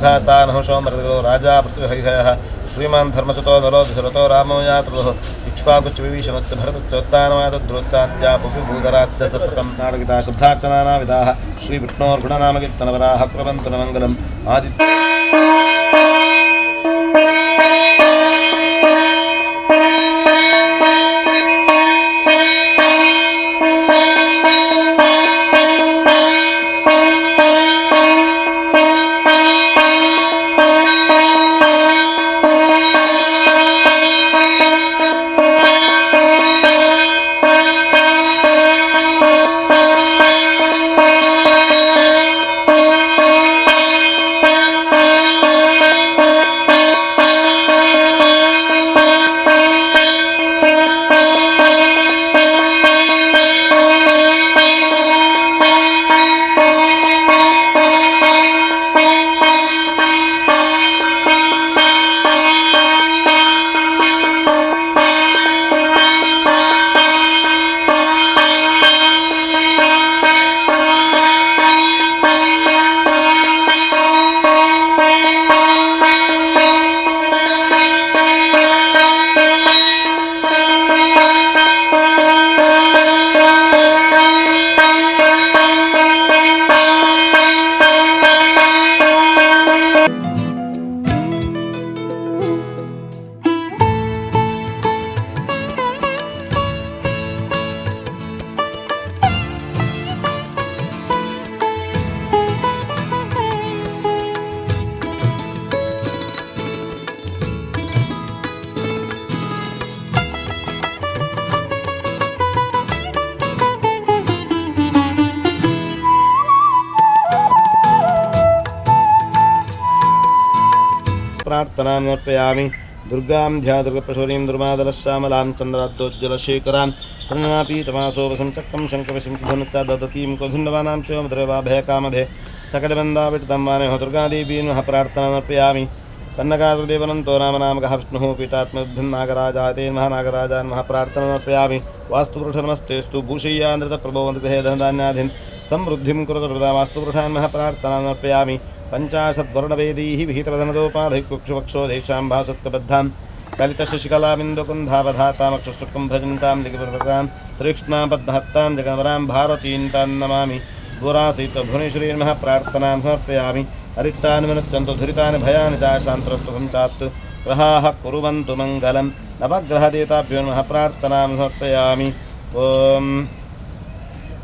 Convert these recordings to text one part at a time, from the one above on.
विधाता नहुषो मृदो राजा पृथ्वीहरिहयः श्रीमान् धर्मसुतो नरो दशरथो रामो यातृतः इक्ष्वाकुश्च विभीषणश्च भरतश्चोत्तानवादद्रोत्ताद्यापुपि भूधराश्च सततं नाटकिता श्रद्धार्चनानाविधाः श्रीविष्णोर्गुणनामकीर्तनवराः कुर्वन्तु न मङ्गलम् आदित्य प्रार्थनां समर्पयामि। दुर्गां ध्यादुर्गप्रशौरीं दुर्मादलश्यामलां चन्द्राद्योज्ज्वलशेखरां कर्णनापीतमासोपसंचक्रं शङ्खविशङ्खधनुच्च ददतीं क्वधुण्डवानां च मधुरवाभयकामधे सकटबन्धाविटतं वानेहो दुर्गादेवी नमः प्रार्थनां समर्पयामि। तन्नकादेवनन्तो नामनामकः विष्णुः पीठात्मभ्यं नागराजाय महानागराजाय नमः प्रार्थनां समर्पयामि। वास्तुपुरुषनमस्तेस्तु भूषय्यान्द्रतप्रभोवन्तगृहे धनधान्याधीन् समृद्धिं कुरुत वास्तुपुरुषान् नमः प्रार्थनां समर्पयामि। पंचाशद्वर्णवेदैः विहितवदनदोपाधैकुक्षुवक्षो देशां भासत्कबद्धां कलितशशिकलामिन्दुकुन्धावधातामक्षुष्टुकं भजन्तां दिग्प्रभृतां तीक्ष्णापद्महत्तां जगन्वरां भारतीं तां नमामि। दुरासहित भुवनेश्वरी नमः प्रार्थनां समर्पयामि। अरिष्टानि विनुत्यन्तु धुरितानि भयानि च शान्तरत्वं चात्तु ग्रहाः कुर्वन्तु मङ्गलं। नवग्रहदेवताभ्यो नमः प्रार्थनां समर्पयामि। ॐ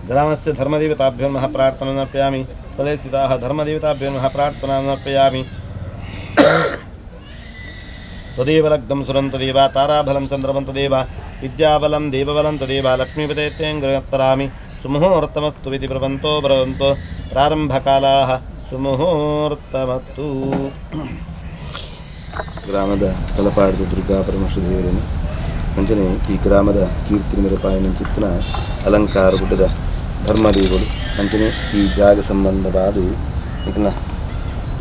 ग्रामस्य धर्मदेवताभ्यो नमः प्रार्थनां समर्पयामि। स्थले स्थिताः धर्मदेवताभ्यो नमः प्रार्थनां समर्पयामि। तदेव लग्नं सुरं तदेव ताराबलं चन्द्रमं तदेव विद्याबलं देवबलं तदेव लक्ष्मीपतेत्यं गृहत्तरामि। सुमुहूर्तमस्तु इति प्रबन्तो भ्रवन्तो प्रारम्भकालाः सुमुहूर्तमस्तु. ಗ್ರಾಮದ ತಲಪಾಡಿದ ದುರ್ಗಾ ಪರಮೇಶ್ವರಿ ದೇವರನ್ನು ಅಂಚನೆ ಈ ಗ್ರಾಮದ ಕೀರ್ತಿ ಮೆರಪಾಯನ ಚಿತ್ತನ ಅಲಂಕಾರ ಗುಡ್ಡದ ಧರ್ಮದೇವರು ಅಂಚನೆ ಈ ಜಾಗ ಸಂಬಂಧವಾದ ಇದನ್ನ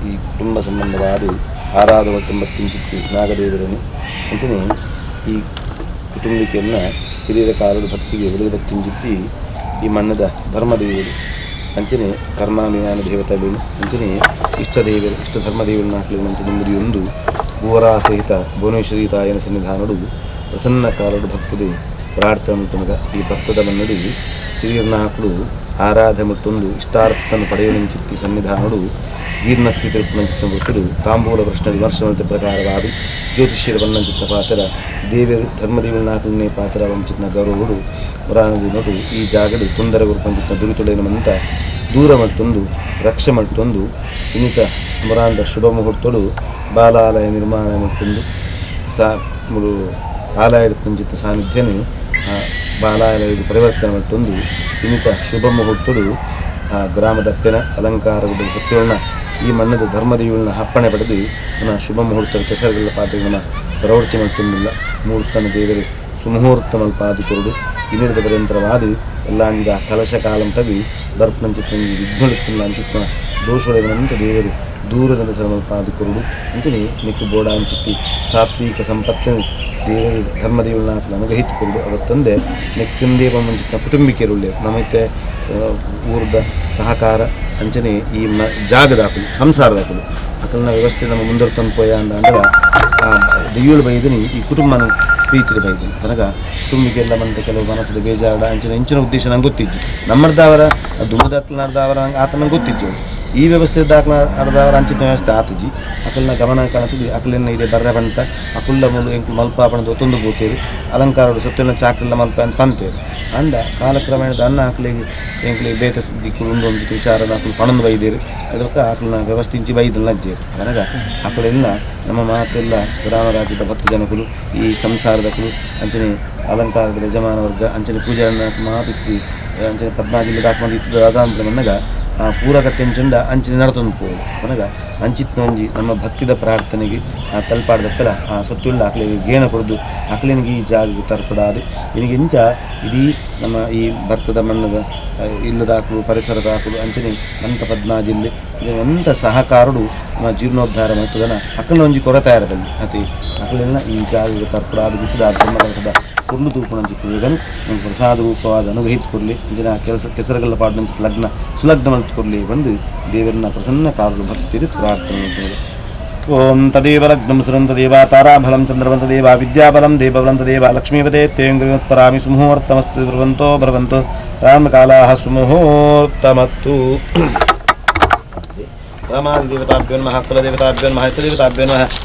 ಈ ಕುಟುಂಬ ಸಂಬಂಧವಾದ ಆರಾಧವ ತೊಂಬತ್ತಿಂಚಿತ್ತು ನಾಗದೇವರನ್ನು ಅಂಚನೆ ಈ ಕುಟುಂಬಿಕೆಯನ್ನು ಹಿರಿಯರ ಕಾಲದ ಭಕ್ತಿಗೆ ಉಳಿದ ಭಕ್ತಿಂಚಿತ್ತಿ ಈ ಮಣ್ಣದ ಧರ್ಮದೇವರು ಅಂಚನೆ ಕರ್ಮಾಭಿಮಾನ ದೇವತೆಗಳು ಅಂಚನೆ ಇಷ್ಟದೇವರು ಇಷ್ಟ ಧರ್ಮದೇವರನ್ನ ಹಾಕಲಿ ಅಂತ ಒಂದು ಭೂವರಾ ಸಹಿತ ಭುವನೇಶ್ವರಿ ತಾಯನ ಸನ್ನಿಧಾನಡು ಪ್ರಸನ್ನ ಕಾಲಡು ಭಕ್ತದೆ ಪ್ರಾರ್ಥನೆ ಮುಟ್ಟುಮಗ ಈ ಭಕ್ತದ ಮನ್ನಡಿ ಹಿರಿಯರನ್ನ ಹಾಕಲು ಆರಾಧನೆ ಮುಟ್ಟೊಂದು ಇಷ್ಟಾರ್ಥನ ಪಡೆಯಲಿಂಚಿತ್ತಿ ಸನ್ನಿಧಾನಡು ಜೀರ್ಣಸ್ಥಿತಿ ಚಿತ್ತ ಬಿಟ್ಟರು ತಾಂಬೂಲ ಪ್ರಶ್ನ ವಿಮರ್ಶನಂತೆ ಪ್ರಕಾರವಾದ ಜ್ಯೋತಿಷ್ಯರ ಬಣ್ಣಂಚಿತ್ನ ಪಾತ್ರ ದೇವರು ಧರ್ಮದೇವರನ್ನ ಹಾಕಲನೇ ಪಾತ್ರ ವಂಚಿತ್ನ ಗೌರವಗಳು ಪುರಾಣದಿ ನೋಡು ಈ ಜಾಗಡು ಕುಂದರ ಗುರುಪಂಚಿತ್ನ ದುರಿತೊಳೆನ ಮಂತ ದೂರ ಮಟ್ಟೊಂದು ರಕ್ಷ ಮಟ್ಟೊಂದು ಇನ್ನಿತ ಮುರಾಂದ ಶುಭ ಮುಹೂರ್ತಗಳು ಬಾಲಾಲಯ ನಿರ್ಮಾಣ ಮಟ್ಟೊಂದು ಆಲಯ ಪಂಚಿತ್ತ ಸಾನ್ನಿಧ್ಯನೇ ಬಾಲಾಲಯದ ಪರಿವರ್ತನೆ ಮಟ್ಟೊಂದು ಇನ್ನಿತ ಶುಭ ಮುಹೂರ್ತಗಳು ಗ್ರಾಮದಪ್ಪೆನ ಅಲಂಕಾರಗಳ ಸತ್ಯವನ್ನ ಈ ಮಣ್ಣದ ಧರ್ಮದೇವರನ್ನ ಅಪ್ಪಣೆ ಪಡೆದು ನನ್ನ ಶುಭ ಮುಹೂರ್ತದ ಕೆಸರುಗಳ ಪಾಟಿಗೆ ನಮ್ಮ ಪ್ರವೃತ್ತಿ ಮತ್ತೊಂದಿಲ್ಲ ಮುಹೂರ್ತನ ದೇವರು ಸುಮುಹೂರ್ತ ಮಲ್ಪಾದಿಕೊರಡು ಇನ್ನಿರದ ಪರ್ಯಂತರವಾದಿ ಎಲ್ಲಾಂಜಿದ ಕಲಶ ಕಾಲಂ ತವಿ ಬರ್ಪಂಚಿತ್ತ ವಿಘ್ನಳಿಸಿಲ್ಲ ಅಂಚಿತ್ನ ದೋಷೊಳಗನಂತ ದೇವರು ದೂರದ ಸರಮಲ್ಪಾದಿಕೊರಡು ಅಂಚನೆ ನಿಕ್ಕು ಬೋಡ ಅಂಚಿತ್ತಿ ಸಾತ್ವಿಕ ಸಂಪತ್ತಿನ ದೇವರು ಧರ್ಮದೇವರನ್ನ ಅನುಗ್ರಹಿಸಿಕೊಂಡು ಅವತ್ತಂದೆ ನೆಕ್ಕಿಂದೇವ ಮಂಚಿತ್ನ ಕುಟುಂಬಿಕೆರುಳ್ಳೆ ನಮಗೆ ಊರದ ಸಹಕಾರ ಅಂಚನೆ ಈ ಜಾಗದ ಹಾಕಲು ಸಂಸಾರದ ಹಾಕಲು ಅಕಲ್ನ ವ್ಯವಸ್ಥೆ ನಮ್ಮ ಮುಂದುವರ್ಕೊಂಡು ಪೋಯ ಅಂದ್ರೆ ದೆಯ್ಯೋಳು ಬೈದನಿ ಈ ಕುಟುಂಬನ ಪ್ರೀತಿಗೆ ಬೈದನಿ ತನಕ ಕುಟುಂಬಿಗೆಲ್ಲ ಬಂದ ಕೆಲವು ಮನಸ್ಸದ ಬೇಜಾರ ಇಂಚಿನ ಉದ್ದೇಶ ನಂಗೆ ಗೊತ್ತಿಜ್ಜು ನಮ್ಮದಾವರ ದುಮ್ಮದಾಕ್ಲು ನಡೆದವರ ನಂಗೆ ಆತ ನಂಗೆ ಗೊತ್ತಿಜ್ಜು ಈ ವ್ಯವಸ್ಥೆ ದಾಖಲ ನಡೆದವರ ಅಂಚಿನ ವ್ಯವಸ್ಥೆ ಆತಜಿ ಅಕಲ್ನ ಗಮನ ಕಾಣ್ತಿದ್ವಿ ಅಕಲಿನ ಇದೆ ಬರ್ರ ಬಂತ ಅಕುಲ್ಲ ಮೂಲು ಎಂಕು ಮಲ್ಪ ಪಣದು ತೊಂದು ಬೋತೇರಿ ಅಲಂಕಾರಗಳು ಸತ್ಯನ ಚಾಕ್ರಿಲ್ಲ ಮಲ್ಪ ಅಂತ ತಂತೇರಿ ಅಂದ ಕಾಲಕ್ರಮೇಣದ ಅನ್ನ ಆಕಲಿಗೆ ಎಂಕ್ಲಿಗೆ ಬೇತ ದಿಕ್ಕುಲು ಒಂದು ವಿಚಾರ ಆಕಲು ಪಣಂದು ಬೈದೇರಿ ಅದಕ್ಕೆ ಆಕಲನ್ನ ವ್ಯವಸ್ಥಿಂಚಿ ಬೈದಲ್ಲ ಅಜ್ಜೇರಿ ನನಗೆ ಆಕಳೆಲ್ಲ ನಮ್ಮ ಮಾತೆಲ್ಲ ಗ್ರಾಮ ರಾಜ್ಯದ 10 ಜನಗಳು ಈ ಸಂಸಾರದಗಳು ಅಂಚನೆ ಅಲಂಕಾರಗಳ ಯಜಮಾನ ವರ್ಗ ಅಂಚನೆ ಪೂಜಾರನ್ನ ಮಾತಿತ್ತು ಅಂಚನೆ 14 ಜಿಲ್ಲೆ ದಾಖಲೆ ಇತ್ತು ಅದಾಂತರ ನನಗೆ ಪೂರಕಟ್ಟೆಂಚಂದ ಅಂಚಿನ ನಡತೊಂದು ಪೋದು ನನಗೆ ಅಂಚಿತ್ನೊಂಜಿ ನಮ್ಮ ಭಕ್ತಿದ ಪ್ರಾರ್ಥನೆಗೆ ತಲುಪಾಡ್ದಪ್ಪೆಲ್ಲ ಸೊತ್ತುಳ್ಳ ಆಕಲಿಗೆ ಗೇಣ ಕೊಡದು ಆಕಲಿನಿಗೆ ಈ ಜಾಗಕ್ಕೆ ತರ್ಪಡಾದು ನಿನಗೆ ಇಂಚ ಇಡೀ ನಮ್ಮ ಈ ಭರ್ತದ ಮಣ್ಣದ ಇಲ್ಲದ ಹಾಕಲು ಪರಿಸರದ ಹಾಕಲು ಅಂಚನೆ ಅಂತ 14 ಜಿಲ್ಲೆ ಅಂಥ ಸಹಕಾರಡು ನಮ್ಮ ಜೀರ್ಣೋದ್ಧಾರ ಮಾಡ್ತದನ ಅಕ್ಕನ ಒಂಜಿ ಕೊರತೆ ಇರದಲ್ಲಿ ಅತಿ ಅಕಲೆಲ್ಲ ಈ ಜಾಗಕ್ಕೆ ತರ್ಪಡಾದು ಬಿಟ್ಟದ ಬ್ರಹ್ಮಗ್ರಂಥದ ಕುರ್ಲು ತೂಪಣಂಚಿ ಕುರ್ಲಿಗನು ನಮ್ಗೆ ಪ್ರಸಾದ ರೂಪವಾದ ಅನುಗ್ರಹಿತ ಕೊರಲಿ ಇಂಜಿನ ಕೆಸರಗಲ್ಲ ಪಾಡಿನ ಲಗ್ನ ಸುಲಗ್ನ ಮಲ್ತು ಕೊರಲಿ ಬಂದು ದೇವರನ್ನ ಪ್ರಸನ್ನ ಕಾರಲು ಭಕ್ತಿ ಪ್ರಾರ್ಥನೆ ಮಾಡ್ತಾರೆ. ಓಂ ತದೇವ ಲಗ್ನಂ ಸುರಂ ತದೇವ ತಾರಾಫಲಂ ಚಂದ್ರವಂ ತದೇವ ವಿದ್ಯಾಬಲಂ ದೇವಬಲಂ ತದೇವ ಲಕ್ಷ್ಮೀಪದೇ ತೇಂಗ್ರಿಯೋತ್ಪರಾಮಿ ಸುಮುಹೂರ್ತಮಸ್ತು ಬ್ರವಂತೋ ರಾಮಕಾಲಾಹ ಸುಮುಹೂರ್ತಮತ್ತು. ರಾಮಾದಿದೇವತಾಭ್ಯೋ ನಮಃ ಕುಲದೇವತಾಭ್ಯೋ ನಮಃ ಇಷ್ಟದೇವತಾಭ್ಯೋ ನಮಃ.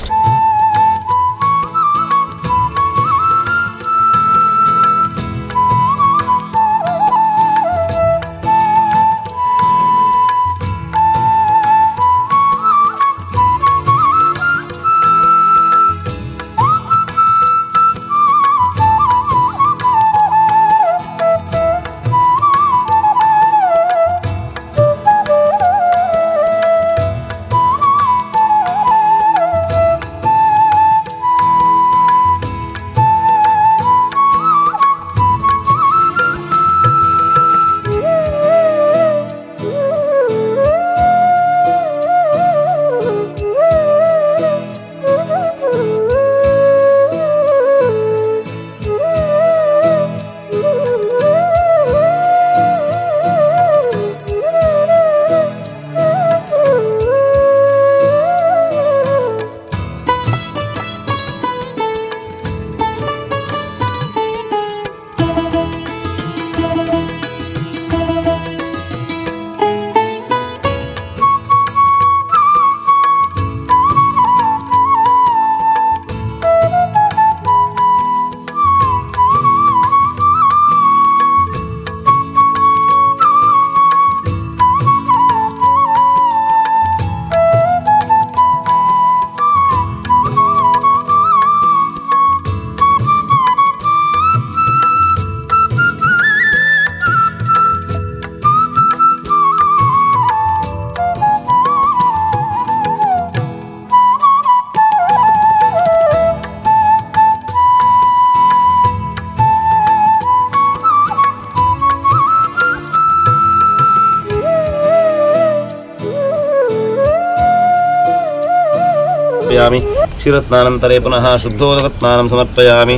क्षीरत्नानन्तरे पुनः शुद्धोदकत्नानं समर्पयामि.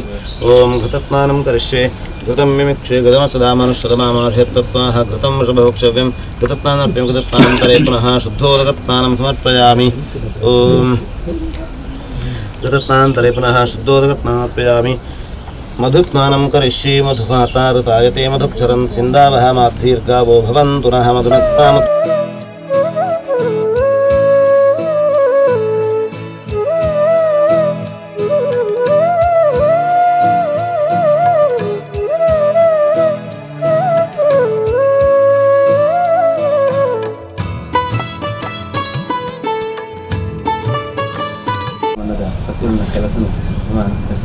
ओम घृतस्नानं करिष्ये. घृतं मिमिक्षे गजमसदामनुष्यतमामार्ह्यत्तत्वाः घृतं वृषभोक्षव्यं घृतस्नानर्प्यं घृतस्नानन्तरे पुनः शुद्धोदकत्नानं समर्पयामि. ओम घृतस्नानन्तरे पुनः शुद्धोदकत्नानर्पयामि. मधुस्नानं करिष्ये. मधुमातारुतायते मधुक्षरं सिन्दावः माद्धीर्गावो भवन्तु नः मधुनक्ताम्.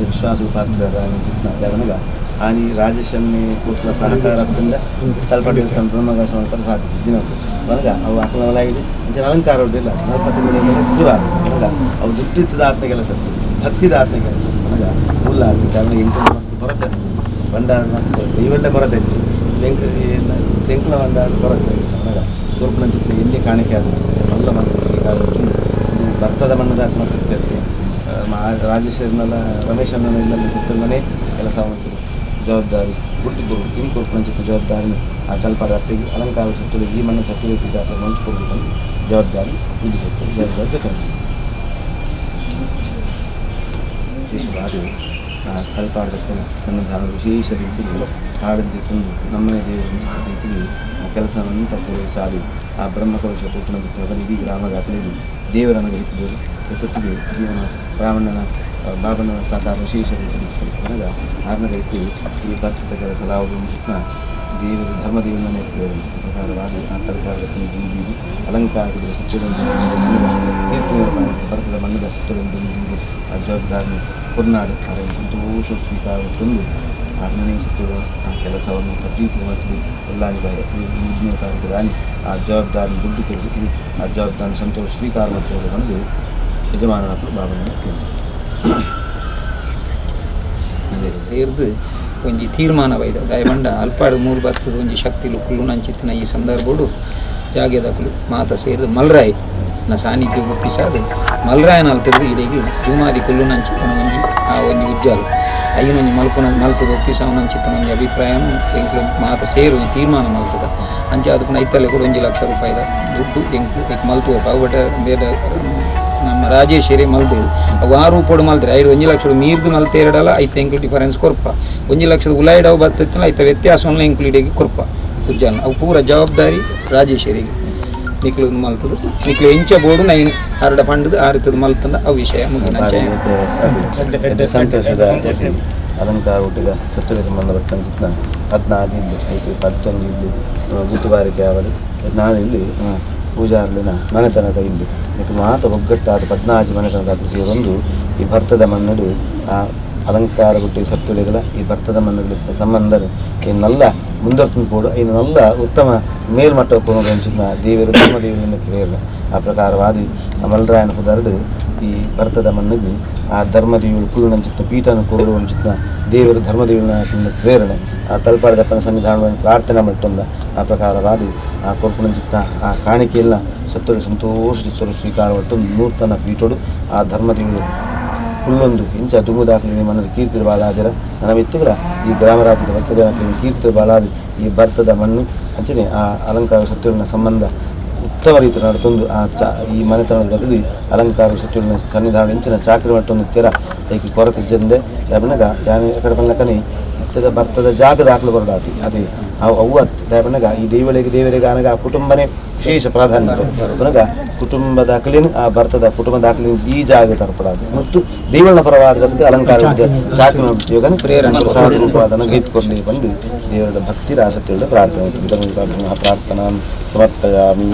विश्वासपात्र आणि राजेशांनी कुठला सहकार तलपाटी देवस्थान ब्रह्मगासन साधित बरगा अವು ಆಕಲಾಗಿದೆ ಅಂಚೆ ಅಲಂಕಾರ ಉಂಟಿಲ್ಲ ಗಣಪತಿ ಬರಗ ಅವು ದುಟ್ಟಿದ ಆತ್ಮ ಕೆಲಸ ಭಕ್ತಿದ ಆತ್ಮ ಕೆಲಸ ಬರಗ ಫುಲ್ ಆತ್ಮ ಕಾರಣ ಎಂಟು ಮಸ್ತ್ ಕೊರತೆ ಭಂಡಾರ ಮಸ್ತ್ ಕೊರತೆ ಇವೆಲ್ಲ ಕೊರತೆ ಹೆಚ್ಚು ತೆಂಕಲ ಭಂಡಾರ ಕೊರತೆ ಬರಗ ಸ್ವರ್ಪಣ ಚಿತ್ರ ಎಲ್ಲಿ ಕಾಣಿಕೆ ಆಗುತ್ತೆ ಎಲ್ಲ ಮನಸ್ಸಿಗೆ ಆಗುತ್ತೆ ಇದು ಭಕ್ತದ ಮಣ್ಣದ ಆತ್ಮ ಸತ್ಯತೆ ರಾಜೇಶ್ವರನೆಲ್ಲ ರಮೇಶನ್ನ ಇಲ್ಲೆಲ್ಲ ಸತ್ತಲ್ಲೇ ಕೆಲಸ ಮಾಡ್ತಾರೆ ಜವಾಬ್ದಾರಿ ಹುಟ್ಟಿದ್ರು ಇನ್ನು ಕೊರ್ಪಣ ಚಿತ್ರ ಜವಾಬ್ದಾರಿ ಆ ತಲಪಾಡ ಅಪ್ಪಿಗೆ ಅಲಂಕಾರ ಸುತ್ತಲೂ ಈ ಮಣ್ಣು ಸತ್ತುವೆ ಗಾತ್ರ ಮಂಚಿಕೊಡಬೇಕಂತ ಜವಾಬ್ದಾರಿ ತಿಳಿದುಕೊಳ್ತಾರೆ ಜವಾಬ್ದಾರಿ ವಿಶೇಷವಾಗಿ ಆ ತಲಪಾಡದ ಸನ್ನಿಧಾನ ವಿಶೇಷ ರೀತಿಯಲ್ಲಿ ಹಾಡಿದ್ದು ತಂದು ನಮ್ಮನೇ ದೇವರ ರೀತಿಯಲ್ಲಿ ಕೆಲಸವನ್ನು ಪೂರೈಸಾದಿ ಆ ಬ್ರಹ್ಮಕಲಶ ತೂಪಣ ಇಡೀ ಗ್ರಾಮದ ಅಕಲೆಯಲ್ಲಿ ದೇವರನ್ನು ಗರಿಸಿದರು ಜೊತೆಗೆ ಜೀವನ ಬ್ರಾಹ್ಮಣನ ಬಾಬನ ಸಾಕಾರ ವಿಶೇಷ ರೀತಿಯಲ್ಲಿ ನನಗೆ ಆರನೇ ರೀತಿ ಈ ಭಕ್ತದ ಕೆಲಸ ಲಾವುದು ದೇವರು ಧರ್ಮದೇವನ ಪ್ರಕಾರವಾಗಿ ಆ ತಲಪಾಡದ ಬೀದಿ ಅಲಂಕಾರಗಳು ಸತ್ಯದಂತೆ ಕೀರ್ತಿಯ ಭರತದ ಮಣ್ಣದ ಸತ್ಯದಂತೆ ಆ ಜವಾಬ್ದಾರಿ ಕೊರ್ನಾಡು ಅದನ್ನು ಸಂತೋಷ ಸ್ವೀಕಾರಗೊಂಡು ಆರನೇ ಸತ್ಯದ ಆ ಕೆಲಸವನ್ನು ಪ್ರೀತಿ ಮಾಡ್ತೀವಿ ಎಲ್ಲ ಮುಂದಿನ ಕಾರ್ಯದಲ್ಲಿ ಆ ಜವಾಬ್ದಾರಿ ದುಡ್ಡು ತೆಗೆದು ಆ ಜವಾಬ್ದಾರಿ ಸಂತೋಷ ಸ್ವೀಕಾರ ಮಾಡ್ತೇವೆ ಬಂದು ಯಜಮಾನನ ಬಾಬನ ಸೇರಿದು ಒಂಜಿ ತೀರ್ಮಾನವೈದ ದಯಮಂಡ ಅಲ್ಪಾಡು 3 ಬರ್ತದ ಒಂಜಿ ಶಕ್ತಿಲು ಕುಲ್ಲು ನಂಚಿತ್ತಿನ ಈ ಸಂದರ್ಭಡು ಜಾಗ್ಯದಕ್ಕಲು ಮಾತ ಸೇರಿದು ಮಲ್ರಾಯ್ ನ ಸಾನ್ನಿಧ್ಯ ಒಪ್ಪಿಸಾದ ಮಲ್ರಾಯನ ಅಲ್ತಿರ್ದು ಇಡೀಗೆ ಜೂಮಾದಿ ಕುಲ್ಲು ನಂಚಿತ್ತನ ಒಂಜಿ ಆ ಒಂಜಿ ಉಜ್ಜಾಲು ಅಯ್ಯನೊಂಜಿ ಮಲ್ಪುನ ಮಲ್ತದ ಒಪ್ಪಿಸ ನಂಚಿತ್ತನ ಒಂಜಿ ಅಭಿಪ್ರಾಯನು ಎಂಕ್ಲು ಮಾತ ಸೇರು ತೀರ್ಮಾನ ಮಲ್ತದ ಅಂಚೆ ಅದಕ್ಕೆ ಐತಲ್ಲೇ ಕೂಡ 1 ಲಕ್ಷ ರೂಪಾಯಿದ ದುಡ್ಡು ಎಂಕ್ಲು ಮಲ್ತು ಅವಟ ಬೇರೆ ನಮ್ಮ ರಾಜೇಶ್ವರಿ ಮಲ್ದೇವು ಅವು 6 ರೂಪಾಯಿ ಮಲ್ತಾರೆ 1 ಲಕ್ಷ ಮೀರ್ದು ಮಲ್ತೇರಡಲ್ಲ ಐತೆ ಎಂಕ್ಲು ಡಿಫರೆನ್ಸ್ ಕೊರ್ಪ 1 ಲಕ್ಷದ ಉಲಾಯ್ಡವು ಬರ್ತೈತಲ್ಲ ಐತೆ ವ್ಯತ್ಯಾಸವನ್ನು ಎಂಕ್ಲು ಇಡೀಗೆ ಕೊರ್ಪ ಉಜ್ಜಾಲ ಅವು ಪೂರ ಜವಾಬ್ದಾರಿ ರಾಜೇಶ್ವರಿಗೆ ನಿಕ್ಲು ಮಲ್ತದು ನಿಕ್ಲು ಎಂಚ ಬೋರ್ಡು ನೈನು ಹರಡ ಪಂಡದು ಆರಿತದ ಮಲ್ತಂದ ಆ ವಿಷಯ ಮುಗಿನ ಸಂತೋಷದ ಅಲಂಕಾರ ಹುಟ್ಟಿದ ಸತ್ತುವೆ ಸಂಬಂಧಪಟ್ಟಂತ 14 ಇದ್ದು ಐದು 11 ಇದ್ದು ಗುತ್ತುಗಾರಿಕೆ ಅವಳಿ ನಾನು ಇಲ್ಲಿ ಪೂಜಾರ್ಲಿನ ಮನೆತನದ ಇಲ್ಲಿ ಇದಕ್ಕೆ ಮಾತ ಒಗ್ಗಟ್ಟಾದ 14 ಮನೆತನದ ಸೇರೊಂದು ಈ ಭರ್ತದ ಮಣ್ಣಡು ಆ ಅಲಂಕಾರ ಹುಟ್ಟಿ ಸತ್ತುಳೆಗಳ ಈ ಭರ್ತದ ಮಣ್ಣುಗಳ ಸಂಬಂಧ ಇನ್ನೆಲ್ಲ ಮುಂದರ್ತು ಕೂಡ ಇನ್ನೆಲ್ಲ ಉತ್ತಮ ಮೇಲ್ಮಟ್ಟ ಪೂರ್ಣ ದೇವರು ಧರ್ಮದೇವರಿಂದ ಪ್ರೇರಣೆ ಆ ಪ್ರಕಾರವಾದಿ ಮಲ್ರಾಯನ ಪುದರ್ಡು ಈ ಭರ್ತದ ಮಣ್ಣಿಗೆ ಆ ಧರ್ಮದೇವಿಗಳು ಪೂರ್ಣಂಚಿತ್ತ ಪೀಠನ ಕೊರಡು ಅಂಚಿತ್ತ ದೇವರು ಧರ್ಮದೇವಿನ ಪ್ರೇರಣೆ ಆ ತಲಪಾಡದಪ್ಪನ ಸನ್ನಿಧಾನವನ್ನು ಪ್ರಾರ್ಥನೆ ಮಟ್ಟೊಂದ ಆ ಪ್ರಕಾರವಾದಿ ಆ ಕೊರ್ಪುಣಂಚಿತ್ತ ಆ ಕಾಣಿಕೆಯಲ್ಲ ಸತ್ತರು ಸಂತೋಷ ಚಿತ್ತರು ಸ್ವೀಕಾರ ಮಟ್ಟೊಂದು ನೂತನ ಪೀಠೋಡು ಆ ಧರ್ಮದೇವಿಗಳು ಹುಲ್ಲೊಂದು ಇಂಚ ದುಮ್ಮು ದಾಖಲೆ ಮನದ ಕೀರ್ತಿ ಬಾಳಾದಿರ ನಮ್ಮಿತ್ತುಗಳ ಈ ಗ್ರಾಮ ರಾಜ್ಯದ ಭರ್ತದ ಕೀರ್ತಿ ಬಾಳಾದಿ ಈ ಭರ್ತದ ಮಣ್ಣು ಅಂಚನೆ ಆ ಅಲಂಕಾರ ಸತ್ಯವಿನ ಸಂಬಂಧ ಉತ್ತಮ ರೀತಿ ನಡ್ತೊಂದು ಆ ಈ ಮನೆತನದಲ್ಲಿ ಅಲಂಕಾರ ಸತ್ಯವಿನ ಸನ್ನಿಧಾನ ಇಂಚಿನ ಚಾಕರಿ ಮಟ್ಟೊಂದು ತೆರ ಐಕಿ ಕೊರತೆ ಜಂದೆ ದಬನಗ ಯಾನೆ ಎಕಡೆ ಬಣ್ಣಕನಿ ಇತ್ತದ ಭರ್ತದ ಜಾಗ ದಾಖಲು ಬರಡಾತಿ ಅದೇ ಅವು ದಬನಗ ಈ ದೇವರಿಗೆ ಆನಗ ಆ ಕುಟುಂಬನೇ ವಿಶೇಷ ಪ್ರಾಧಾನ್ಯತೆ ನನಗ ಕುಟುಂಬ ದಾಖಲೆಯನ್ನು ಆ ಭರ್ತದ ಕುಟುಂಬ ದಾಖಲೆ ಈ ಜಾಗ ತರಪಡಾದು ಮತ್ತು ದೇವರ ಪರವಾದ ಅಲಂಕಾರ ಚಾಕರಿ ಉದ್ಯೋಗ ಪ್ರೇರಣೆ ರೂಪವಾದ ಗೈತ್ಕೊಂಡು ಬಂದು ದೇವರ ಭಕ್ತಿ ಆಸಕ್ತಿയുള്ള ಪ್ರಾರ್ಥನೆ ಪ್ರಾರ್ಥನಾ ಸಮರ್ಪಯಾಮಿ.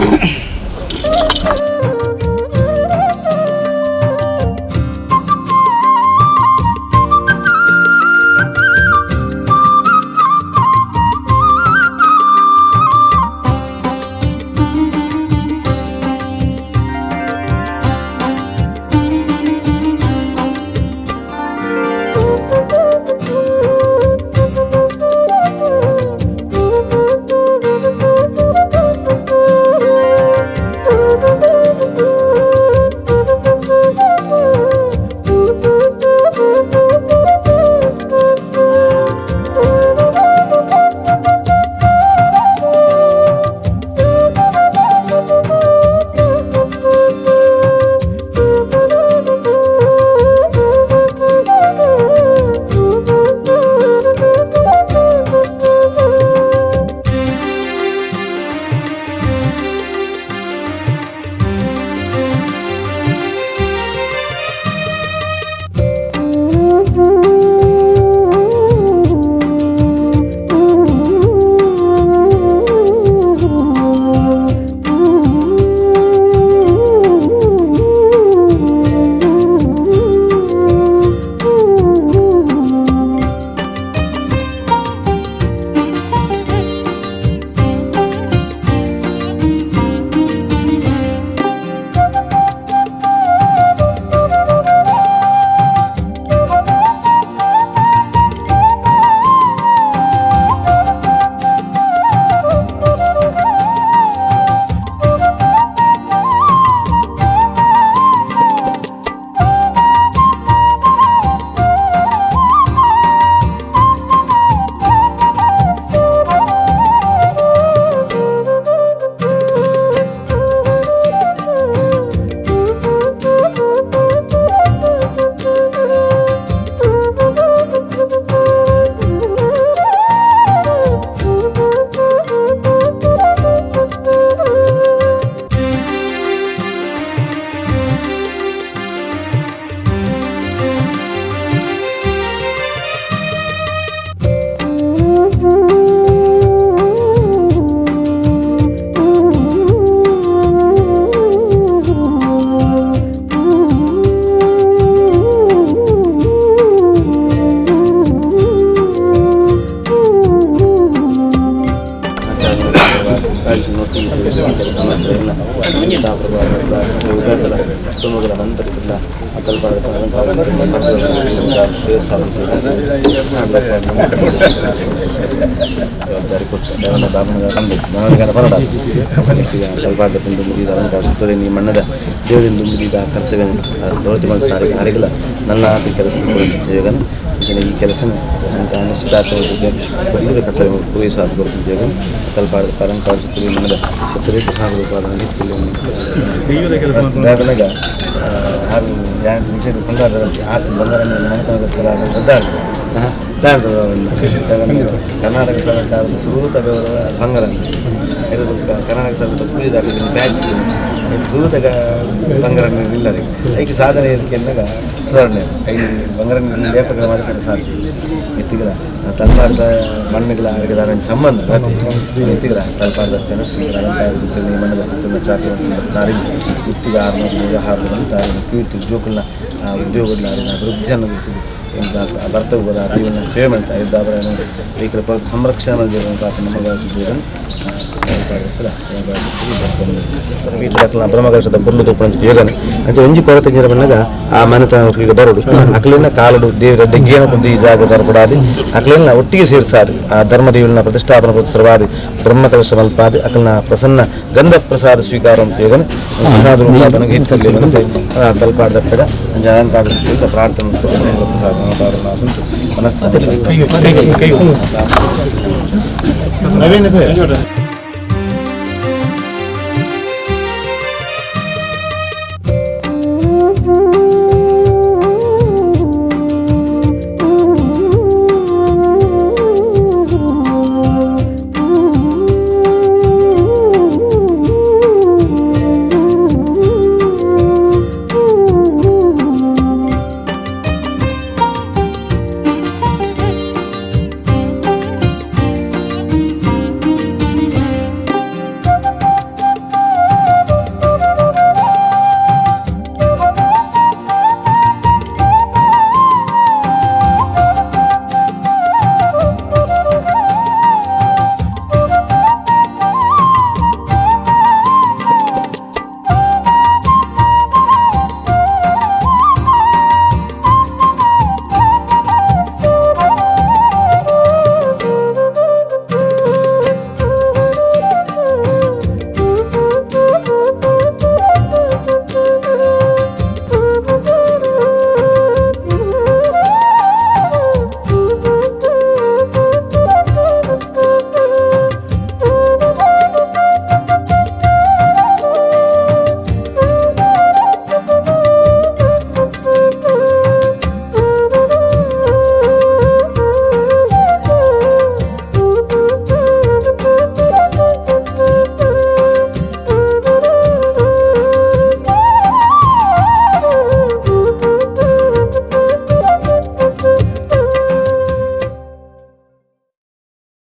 ಶ್ರೇಯಸ್ ಜವಾಬ್ದಾರಿ ಕೊಟ್ಟು ಬಾಬನ ಮನೋನಿಗಾನ ಬರಡ ತಲಪಾದ ತುಂಬಿದ ಅಲಂಕಾರ ಸುತ್ತದೆ ಈ ಮಣ್ಣದ ದೇವರಿಂದ ತುಂಬಿದ ಕರ್ತವ್ಯ ಪ್ರವೃತ್ತಿ ಮಾಡ್ತಾರೆ ಕಾರ್ಯಗಳ ನನ್ನ ಆತ ಕೆಲಸ ಜಗನ್ ಈ ಕೆಲಸ ನಿಶ್ಚಿತಾರ್ಥ ಕರ್ತವ್ಯ ಪೂರೈಸಾದ ಜಗ ತಲಪಾದ ಅಲಂಕಾರ ಸುತ್ತದೆ ಮಣ್ಣದ ಸತ್ತರೆ ಪ್ರಸಾದ ಉತ್ಪಾದನೆಗೆ ನಿಷೇಧ ಬಂಗಾರ ಆತ ಬಂಗಾರ ಮನೆತನಗೋಸ್ಕರ ಕರ್ನಾಟಕ ಸರ್ಕಾರದ ಸೂತ ಬಂಗಾರ ಇದು ಕರ್ನಾಟಕ ಸರ್ಕಾರದ ಪೂಜೆ ಬ್ಯಾಗ್ ಇದು ಸೂತ ಬಂಗಾರ ಇಲ್ಲದೆ ಐಕೆ ಸಾಧನೆ ಇರಿಕೆಂದಾಗ ಸುವರ್ಣ ಐದು ಬಂಗಾರ ಲೇಪಕ ಮಾಡ್ತಾರೆ ಸಾಧ್ಯ ಎತ್ತಿಗಲ ತಲಪಾರದ ಮಣ್ಣುಗಳ ಆರೋಗ್ಯದ ಸಂಬಂಧ ಎತ್ತಿಗಲ ತಲಪಾರದ ಮಣ್ಣದ ಚಾರ್ಜ್ ನಾರಿಗೆ ಇತ್ತಿಗ 6 ಅಂತ ಕೀರ್ತಿ ಜೋಕಲ್ನ ಉದ್ಯೋಗಗಳ ಅಭಿವೃದ್ಧಿಯನ್ನು ಬರ್ತವೆ ಕೂಡ ಅರಿವನ್ನು ಸೇವೆ ಮಾಡ್ತಾ ಇದ್ದಾದ್ರೆ ರೈತರ ಸಂರಕ್ಷಣೆ ಮಾಡಿರುವಂಥ ನಮಗಾಗಿದ್ದೇವೆ ಬ್ರಹ್ಮಕಲಶದ ಬುರ್ಲು ತೋಪಂಚ ಯೋಗನೆ ಅಂತ ಒಂಜಿ ಕೊರತೆ ಗಿರ ಬಂದಾಗ ಆ ಮನೆತನಗಳಿಗೆ ಬರೋಡು ಅಕ್ಲಿನ ಕಾಲಡು ದೇವರ ಡೆಗ್ಗಿಯನ ಕುಂದು ಈ ಜಾಗ ತರಪಡಾದಿ ಅಕ್ಲಿನ ಒಟ್ಟಿಗೆ ಸೇರಿಸಾದು ಆ ಧರ್ಮದೇವಿನ ಪ್ರತಿಷ್ಠಾಪನ ಪುರಸ್ಸರವಾದಿ ಬ್ರಹ್ಮಕಲಶ ಮಲ್ಪಾದಿ ಅಕ್ಲಿನ ಪ್ರಸನ್ನ ಗಂಧ ಪ್ರಸಾದ ಸ್ವೀಕಾರ ಅಂತ ಯೋಗನೆ ಪ್ರಸಾದ ರೂಪಾದನಿಗೆ ಹೆಚ್ಚಲ್ಲಿ ಬಂದು ತಲಪಾಡ ದಪ್ಪದ ಅಲಂಕಾರ ಪ್ರಾರ್ಥನೆ ಪ್ರಸಾದ ಮನಸ್ಸು